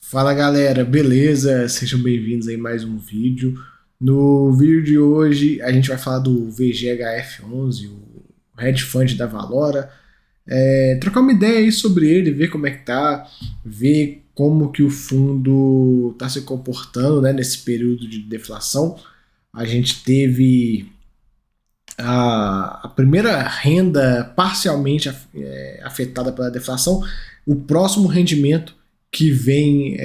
Fala galera, beleza? Sejam bem-vindos aí a mais um vídeo. No vídeo de hoje a gente vai falar do VGHF11, o hedge fund da Valora. Trocar uma ideia aí sobre ele, ver como é que tá, ver como que o fundo está se comportando, né, nesse período de deflação. A gente teve a primeira renda parcialmente afetada pela deflação, o próximo rendimento que vem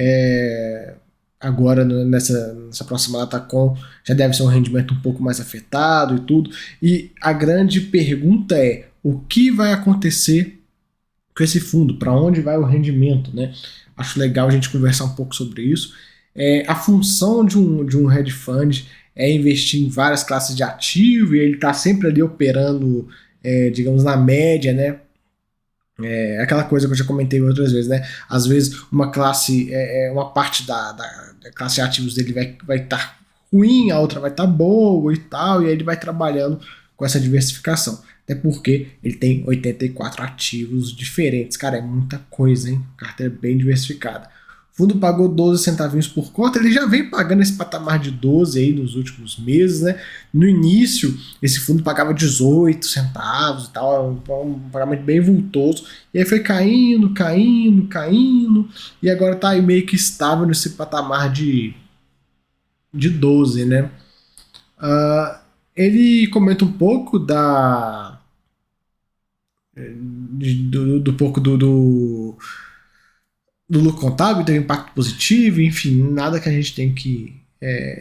agora nessa próxima Datacom já deve ser um rendimento um pouco mais afetado e tudo. E a grande pergunta é: o que vai acontecer com esse fundo? Para onde vai o rendimento, né? Acho legal a gente conversar um pouco sobre isso. A função de um hedge fund é investir em várias classes de ativo e ele está sempre ali operando, digamos, na média, né? Aquela coisa que eu já comentei outras vezes, né? Às vezes uma classe, uma parte da classe de ativos dele vai estar ruim, a outra vai estar boa e tal, e aí ele vai trabalhando com essa diversificação. Até porque ele tem 84 ativos diferentes. Cara, é muita coisa, hein? Carteira bem diversificada. O fundo pagou 12 centavinhos por cota, ele já vem pagando esse patamar de 12 aí nos últimos meses, né? No início, esse fundo pagava 18 centavos e tal, um pagamento bem vultoso, e aí foi caindo, caindo, caindo, e agora tá aí meio que estável nesse patamar de 12, né? Ele comenta um pouco do pouco do lucro contábil, teve impacto positivo, enfim, nada que a gente tem que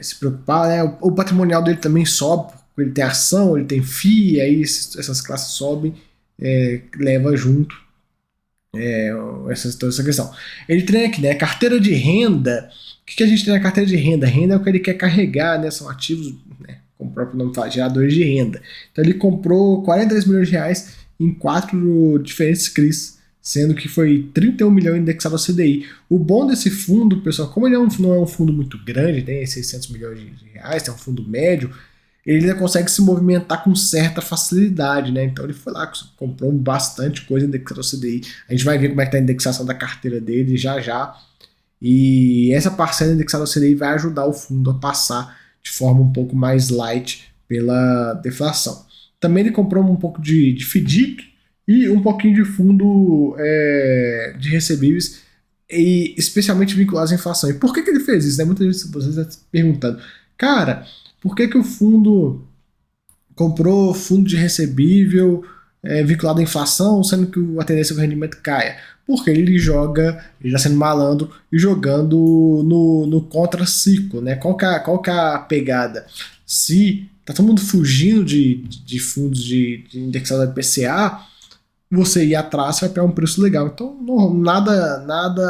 se preocupar, né? O patrimonial dele também sobe, porque ele tem ação, ele tem FII, aí essas classes sobem, leva junto toda essa questão. Ele tem aqui, né, carteira de renda. O que a gente tem na carteira de renda? Renda é o que ele quer carregar, né? São ativos, né, como o próprio nome fala, geradores de renda. Então ele comprou 43 milhões de reais em 4 diferentes CRIs, sendo que foi 31 milhões indexado ao CDI. O bom desse fundo, pessoal, como ele não é um fundo muito grande, tem 600 milhões de reais, tem um fundo médio, ele ainda consegue se movimentar com certa facilidade, né? Então ele foi lá, comprou bastante coisa indexada ao CDI. A gente vai ver como é que tá a indexação da carteira dele já já. E essa parcela indexada ao CDI vai ajudar o fundo a passar de forma um pouco mais light pela deflação. Também ele comprou um pouco de FDIC e um pouquinho de fundo de recebíveis, e especialmente vinculados à inflação. E por que ele fez isso? Né? Muitas vezes vocês estão se perguntando, cara, por que o fundo comprou fundo de recebível vinculado à inflação, sendo que a tendência é que o rendimento caia? Porque ele está sendo malandro e jogando no contraciclo, né? Qual que é a pegada? Se tá todo mundo fugindo de fundos de indexado a IPCA, você ir atrás vai pegar um preço legal. Então, nada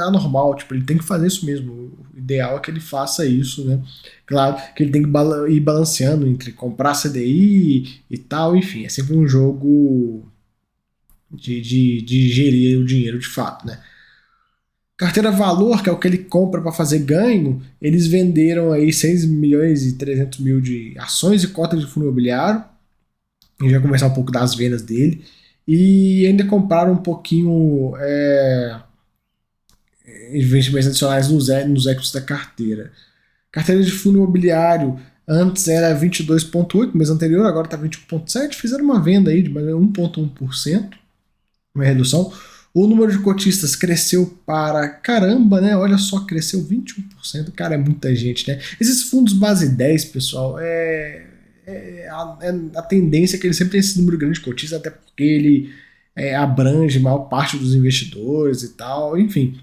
anormal. Tipo, ele tem que fazer isso mesmo. O ideal é que ele faça isso, né? Claro que ele tem que ir balanceando entre comprar CDI e tal. Enfim, é sempre um jogo de gerir o dinheiro de fato, né? Carteira valor, que é o que ele compra para fazer ganho, eles venderam aí 6 milhões e 300 mil de ações e cotas de fundo imobiliário. A gente vai conversar um pouco das vendas dele. E ainda compraram um pouquinho investimentos adicionais nos equities da carteira. Carteira de fundo imobiliário antes era 22,8%, mês anterior, agora está 21,7%. Fizeram uma venda aí de 1,1%, uma redução. O número de cotistas cresceu para caramba, né? Olha só, cresceu 21%. Cara, é muita gente, né? Esses fundos base 10, pessoal, a tendência é que ele sempre tem esse número grande de cotistas, até porque ele abrange a maior parte dos investidores e tal. Enfim,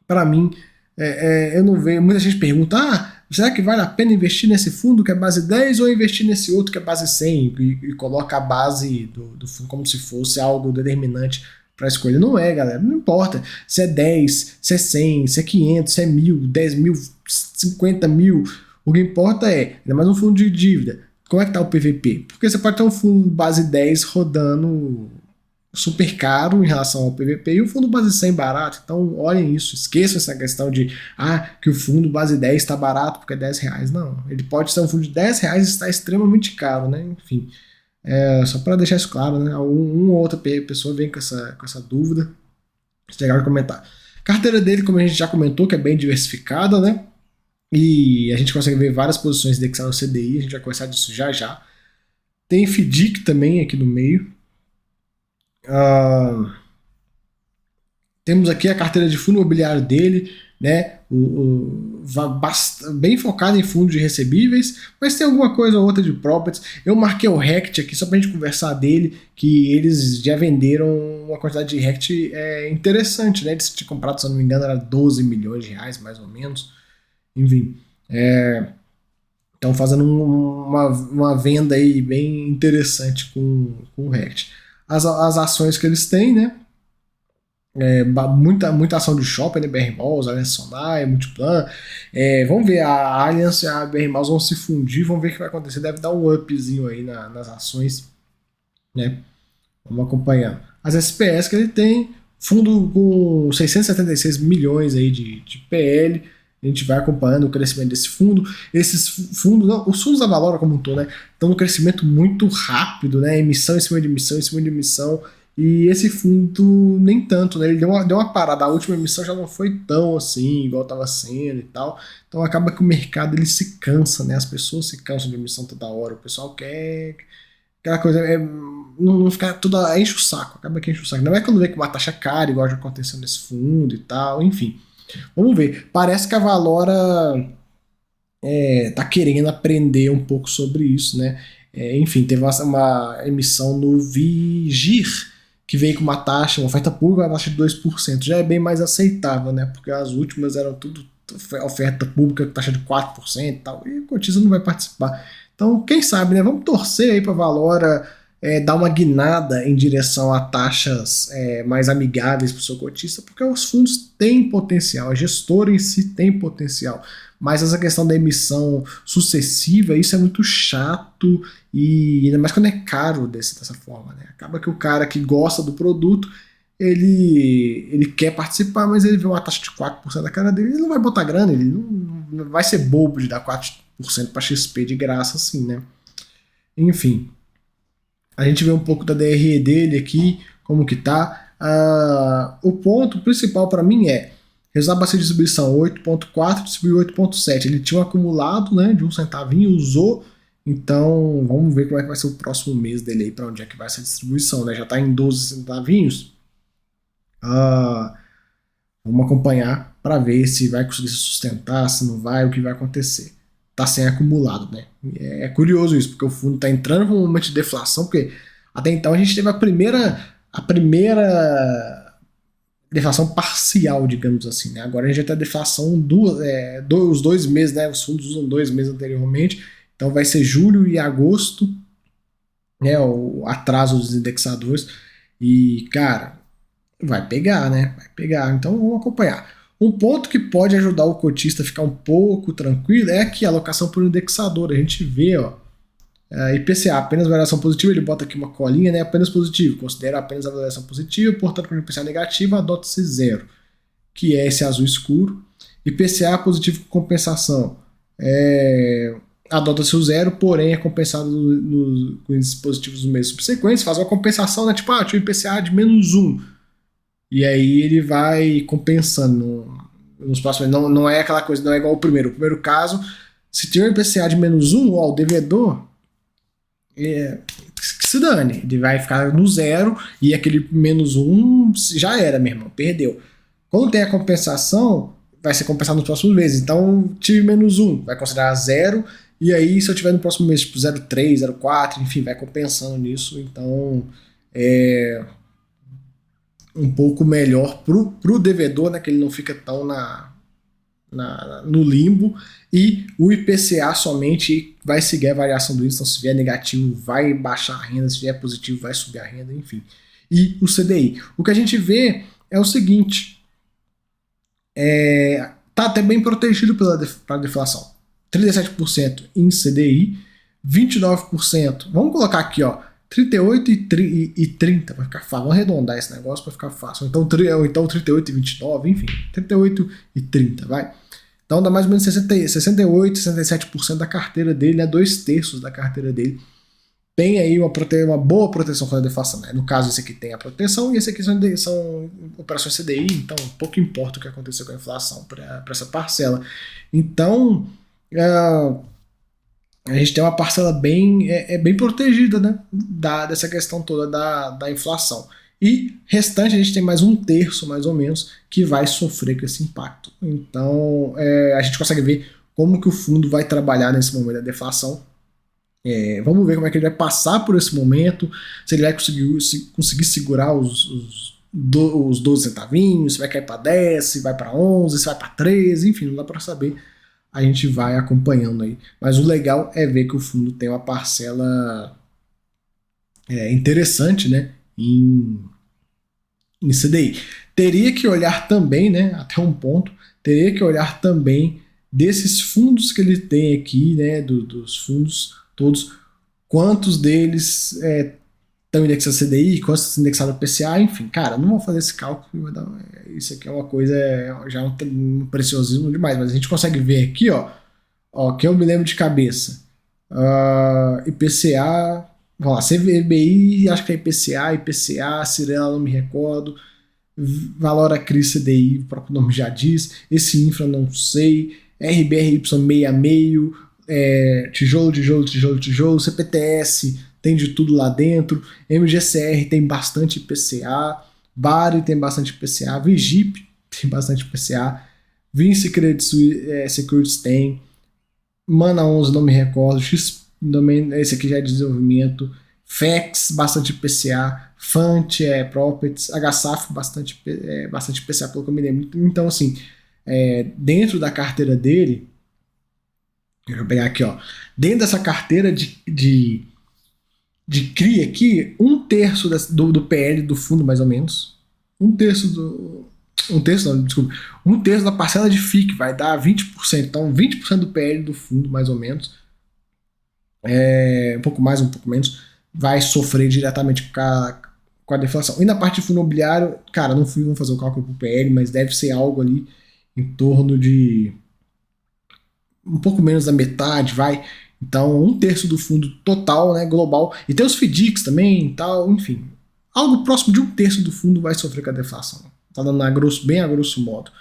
para mim, eu não vejo. Muita gente pergunta: será que vale a pena investir nesse fundo que é base 10 ou investir nesse outro que é base 100? E coloca a base do fundo como se fosse algo determinante para a escolha. Não é, galera. Não importa se é 10, se é 100, se é 500, se é 1.000, 10 mil, 50 mil. O que importa ainda mais um fundo de dívida, como é que tá o PVP? Porque você pode ter um fundo base 10 rodando super caro em relação ao PVP e o fundo base 100 barato. Então olhem isso, esqueçam essa questão de que o fundo base 10 está barato porque é 10 reais. Não, ele pode ser um fundo de 10 reais e está extremamente caro, né? Enfim, só para deixar isso claro, né? Uma ou outra pessoa vem com essa dúvida. É legal de comentar. A carteira dele, como a gente já comentou, que é bem diversificada, né? E a gente consegue ver várias posições indexadas no CDI, a gente vai conversar disso já já. Tem FDIC também aqui no meio. Temos aqui a carteira de fundo imobiliário dele, né? Bem focado em fundos de recebíveis, mas tem alguma coisa ou outra de properties. Eu marquei o RECT aqui só pra gente conversar dele, que eles já venderam uma quantidade de RECT interessante, né? Eles tinham comprado, se eu não me engano, era 12 milhões de reais, mais ou menos. Enfim, estão fazendo uma venda aí bem interessante com o RECT. As ações que eles têm, né? Muita ação de shopping, né? BR Malls, Allianz Sonai, Multiplan. Vamos ver, a Allianz e a BR Malls vão se fundir, vamos ver o que vai acontecer. Deve dar um upzinho aí nas ações, né? Vamos acompanhando. As SPS que ele tem, fundo com 676 milhões aí de PL. A gente vai acompanhando o crescimento desse fundo. Esses fundos, não, os fundos da Valora como um todo, né? Estão num crescimento muito rápido, né? Emissão em cima de emissão, em cima de emissão. E esse fundo nem tanto, né? Ele deu uma parada. A última emissão já não foi tão assim, igual estava sendo e tal. Então acaba que o mercado ele se cansa, né? As pessoas se cansam de emissão toda hora. O pessoal quer aquela coisa, não ficar toda. Enche o saco, acaba que enche o saco. Não é quando vê com uma taxa cara, igual já aconteceu nesse fundo e tal, enfim. Vamos ver. Parece que a Valora tá querendo aprender um pouco sobre isso, né? Enfim, teve uma emissão no Vigir, que veio com uma taxa, uma oferta pública, uma taxa de 2%. Já é bem mais aceitável, né? Porque as últimas eram tudo oferta pública com taxa de 4% e tal, e o cotista não vai participar. Então, quem sabe, né? Vamos torcer aí para a Valora dar uma guinada em direção a taxas mais amigáveis para o seu cotista, porque os fundos têm potencial, a gestora em si tem potencial, mas essa questão da emissão sucessiva, isso é muito chato, e ainda mais quando é caro dessa forma, né? Acaba que o cara que gosta do produto, ele quer participar, mas ele vê uma taxa de 4% da cara dele, ele não vai botar grana, ele não vai ser bobo de dar 4% para XP de graça assim, né? Enfim, a gente vê um pouco da DRE dele aqui, como que tá. O ponto principal para mim é resultado base de distribuição 8.4, distribuiu 8.7. Ele tinha um acumulado, né, de 1 centavinho, usou. Então, vamos ver como é que vai ser o próximo mês dele aí, para onde é que vai essa distribuição, né? Já está em 12 centavinhos. Vamos acompanhar para ver se vai conseguir se sustentar, se não vai, o que vai acontecer. Tá sem acumulado, né? É curioso isso, porque o fundo está entrando num momento de deflação, porque até então a gente teve a primeira deflação parcial, digamos assim, né? Agora a gente já tem a deflação os 2 meses, né? Os fundos usam 2 meses anteriormente, então vai ser julho e agosto, né? O atraso dos indexadores, e cara, vai pegar, né? Vai pegar, então vamos acompanhar. Um ponto que pode ajudar o cotista a ficar um pouco tranquilo é que a alocação por indexador. A gente vê, ó, IPCA, apenas variação positiva, ele bota aqui uma colinha, né? Apenas positivo, considera apenas a variação positiva, portanto, quando IPCA negativo, adota-se 0, que é esse azul escuro. IPCA positivo com compensação, adota-se o 0, porém é compensado com índices positivos dos meses subsequentes, faz uma compensação, né? Tipo, tinha o IPCA de -1. E aí ele vai compensando nos próximos. Não é aquela coisa, não é igual o primeiro. O primeiro caso, se tiver um IPCA de -1, o devedor que se dane. Ele vai ficar no 0 e aquele -1 já era, meu irmão, perdeu. Quando tem a compensação, vai ser compensado nos próximos meses. Então, tive -1, vai considerar 0. E aí, se eu tiver no próximo mês, tipo 0,3, 0,4, enfim, vai compensando nisso. Então, um pouco melhor pro devedor, né, que ele não fica tão no limbo, e o IPCA somente vai seguir a variação do índice, então se vier negativo vai baixar a renda, se vier positivo vai subir a renda, enfim. E o CDI. O que a gente vê é o seguinte, tá até bem protegido pela deflação. 37% em CDI, 29%, vamos colocar aqui, ó, 38 e 30, para ficar fácil. Vamos arredondar esse negócio para ficar fácil. Então 38 e 29, enfim. 38 e 30, vai. Então dá mais ou menos 68, 67% da carteira dele, né? 2/3 da carteira dele tem aí uma boa proteção contra a deflação, né? No caso, esse aqui tem a proteção e esse aqui são operações CDI, então pouco importa o que aconteceu com a inflação para essa parcela. Então, a gente tem uma parcela bem protegida, né? Dessa questão toda da inflação. E restante, a gente tem mais um terço, mais ou menos, que vai sofrer com esse impacto. Então, a gente consegue ver como que o fundo vai trabalhar nesse momento da deflação. Vamos ver como é que ele vai passar por esse momento, se ele vai conseguir segurar os 12 centavinhos, se vai cair para 10, se vai para 11, se vai para 13, enfim, não dá para saber. A gente vai acompanhando aí. Mas o legal é ver que o fundo tem uma parcela interessante, né, em CDI. Teria que olhar também, né, até um ponto, teria que olhar também desses fundos que ele tem aqui, né, dos fundos todos, quantos deles estão indexados a CDI, quantos estão indexados a PCA, enfim, cara, não vou fazer esse cálculo, isso aqui é uma coisa, já um preciosismo demais, mas a gente consegue ver aqui, ó, que eu me lembro de cabeça, IPCA, vamos lá, CVBI, acho que é IPCA, Cirela, não me recordo, Valora CRI CDI, o próprio nome já diz, esse infra não sei, RBRY 6,5, tijolo, CPTS tem de tudo lá dentro, MGCR tem bastante IPCA, Bari tem bastante IPCA, Vigip tem bastante IPCA, Vinci Credit Securities tem, Mana 11 não me recordo, X também, esse aqui já é de desenvolvimento, FEX bastante IPCA, Fant Properties, HSAF bastante IPCA pelo que eu me lembro. Então assim, dentro da carteira dele, eu vou pegar aqui, ó. Dentro dessa carteira de CRI aqui, um terço do PL do fundo, mais ou menos. Um terço da parcela de FIC vai dar 20%. Então, 20% do PL do fundo, mais ou menos. Um pouco mais, um pouco menos. Vai sofrer diretamente com a deflação. E na parte de fundo imobiliário, cara, não fui fazer o cálculo pro PL, mas deve ser algo ali em torno de um pouco menos da metade, vai. Então, um terço do fundo total, né, global. E tem os FDICs também e tal, enfim. Algo próximo de um terço do fundo vai sofrer com a deflação. Tá dando bem a grosso modo.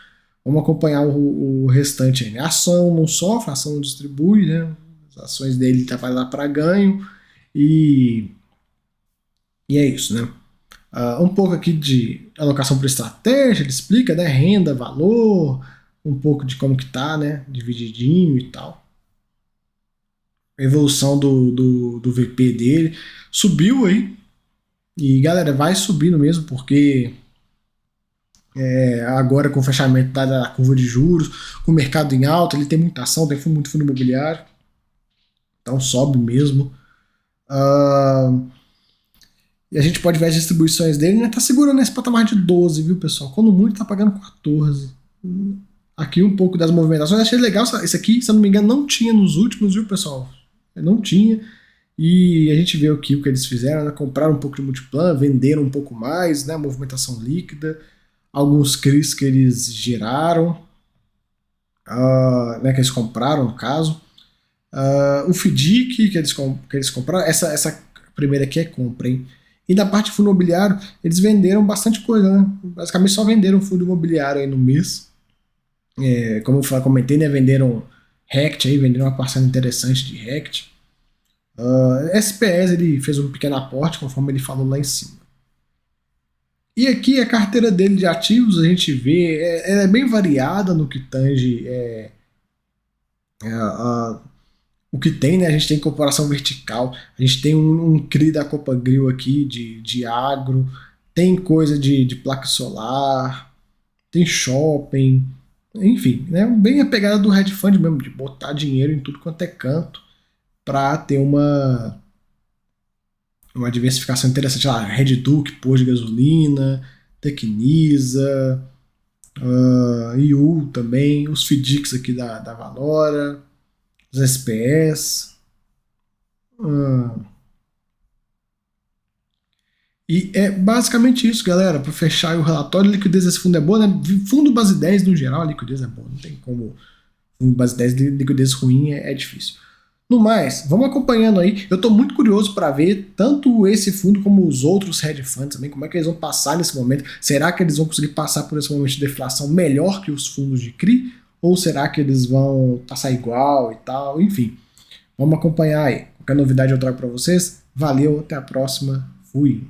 Vamos acompanhar o restante aí, né? A ação não sofre, a ação não distribui, né? As ações dele vai lá para ganho. E é isso, né? Um pouco aqui de alocação por estratégia, ele explica, né? Renda, valor, um pouco de como que tá, né? Divididinho e tal. A evolução do VP dele. Subiu aí. E, galera, vai subindo mesmo, porque agora com o fechamento da curva de juros, com o mercado em alta, ele tem muita ação, tem muito fundo imobiliário. Então sobe mesmo. E a gente pode ver as distribuições dele, né? Tá segurando nesse patamar de 12, viu, pessoal? Quando muito, tá pagando 14. Aqui um pouco das movimentações. Achei legal. Isso aqui, se eu não me engano, não tinha nos últimos, viu, pessoal? Não tinha. E a gente vê aqui o que eles fizeram, né? Compraram um pouco de Multiplan, venderam um pouco mais, né? Movimentação líquida. Alguns CRIs que eles geraram, né? Que eles compraram, no caso. O FDIC que eles compraram. Essa primeira aqui é compra, hein? E da parte de fundo imobiliário, eles venderam bastante coisa, né? Basicamente só venderam fundo imobiliário aí no mês. Como eu comentei, né? Venderam RECT aí, venderam uma parcela interessante de RECT. SPS ele fez um pequeno aporte, conforme ele falou lá em cima. E aqui a carteira dele de ativos, a gente vê, ela é bem variada no que tange o que tem, né? A gente tem incorporação vertical, a gente tem um CRI da Copagril aqui de agro, tem coisa de placa solar, tem shopping, enfim, né? Bem a pegada do hedge fund mesmo, de botar dinheiro em tudo quanto é canto para ter uma diversificação interessante. Lá, Redduc, Posto de Gasolina, Tecnisa, IU também, os FDICs aqui da Valora, os SPS. E é basicamente isso, galera. Para fechar o relatório, a liquidez desse fundo é boa, né? Fundo base 10 no geral, a liquidez é boa. Não tem como fundo base 10, liquidez ruim é difícil. No mais, vamos acompanhando aí. Eu estou muito curioso para ver tanto esse fundo como os outros hedge funds também, como é que eles vão passar nesse momento. Será que eles vão conseguir passar por esse momento de deflação melhor que os fundos de CRI? Ou será que eles vão passar igual e tal? Enfim, vamos acompanhar aí. Qualquer novidade eu trago para vocês. Valeu, até a próxima. Fui.